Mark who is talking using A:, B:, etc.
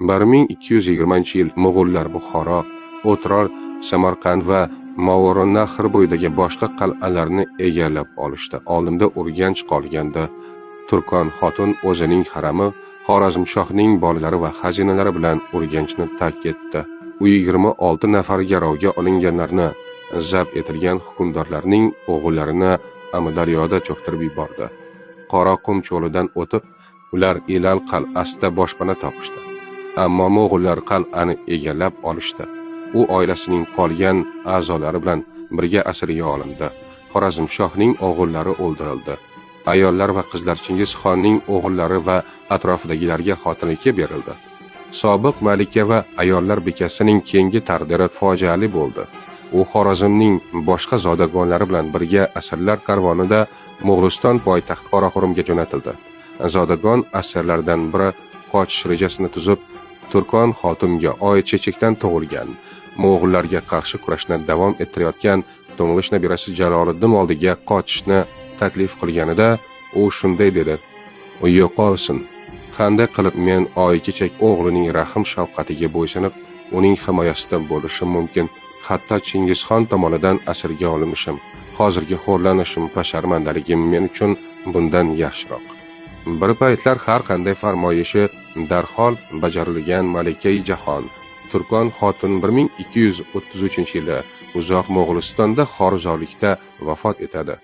A: 1220-yil Mo'g'ullar Buxoro, O'trol, Samarqand va Movarounnahr bo'yidagi boshqa qal'alarni egallab olishdi. Oldinda Urganch qolganda, Turkon xotun o'zining harami, Xorazmshohning bolalari va xazinalari bilan Urganchni tark etdi. U 26 nafar garovga olinganlarni, zabt etilgan hukmdorlarning o'g'illarini Amudaryoda cho'ktirib yubordi. Qoraqum cho'lidan o'tib, ular Ilal qal'asida boshpana topishdi. Ammo Mo'g'ullar qal'ani egallab olishdi. U oilasining qolgan a'zolari bilan birga asirga olindi. Xorazmshohning o'g'illari o'ldirildi. Ayollar va qizlar Chingizxonning o'g'illari va atrofidagilarga xotinlikka berildi. Sobiq malika va ayollar bekasining keyingi taqdiri fojiali bo'ldi. U Xorazmning boshqa zodagonlari bilan birga asirlar karvonida Mo'g'uliston poytaxti Qoraqo'rg'onga jo'natildi. Zodagon asirlardan biri qochish rejasini tuzib, Turkon xotunga oid chechakdan tug'ilgan, Mo'g'ullarga qarshi kurashni davom ettirayotgan to'ng'ish nabirasi Jaloliddin oldiga qochishni taklif qilganida, u shunday dedi: "U yo'qolsin. Qanday qilib men oy-chechak o'g'lining rahm shafqatiga bo'ysunib, uning himoyasida bo'lishim mumkin? Hatto Chingizxon tomonidan asirga olinishim, hozirgi xo'rlanishim va sharmandaligim men uchun bundan yaxshiroq." Bir paytlar har qanday farmoyishi darhol bajarilgan Malikai Jahon, Turkon xotun 1233-yili uzoq Mo'g'ulistonda xorizorlikda vafot etadi.